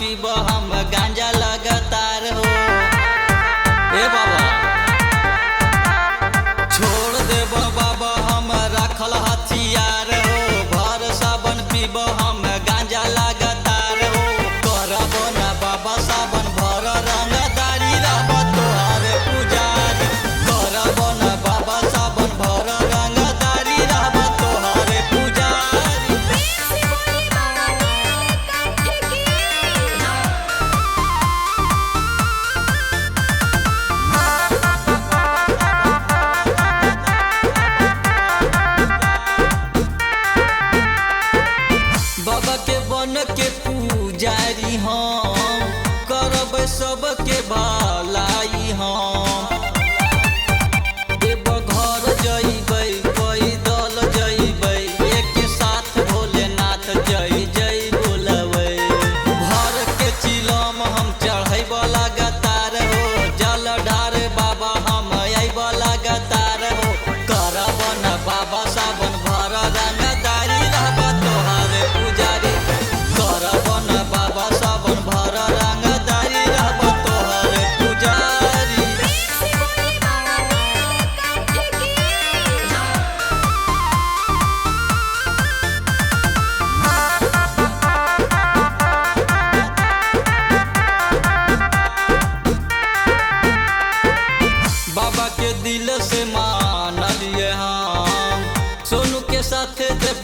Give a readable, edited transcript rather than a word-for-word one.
पीब हम गांजा लगातार हो। ए बाबा छोड़ देब बाबा हम रखल हथियार हो। भर सावन पीब हम गांजा लगातार हो। करब ना बाबा सावन भर रंगदारी रहब तोहार पुजारी। करब ना बाबा सावन भर रंगदारी रहब तोहार पुजारी। बाबा के बन के पुजारी हम करब सबके भलाई हम। देव घर जइबै पैदल जइबै एक साथ भोलेनाथ जय जय बोलबै। भर के चिलम हम चढ़ब लगातार हो। जल ढार बाबा हम अइब लगातार हो। करब ना बाबा सावन भर रंगदारी रहब तोहार पुजारी। करब ना बाबा सावन भर रंगदारी रहब तोहार पुजारी। बाबा के दिल से मान लिए हम सोनू के साथ देव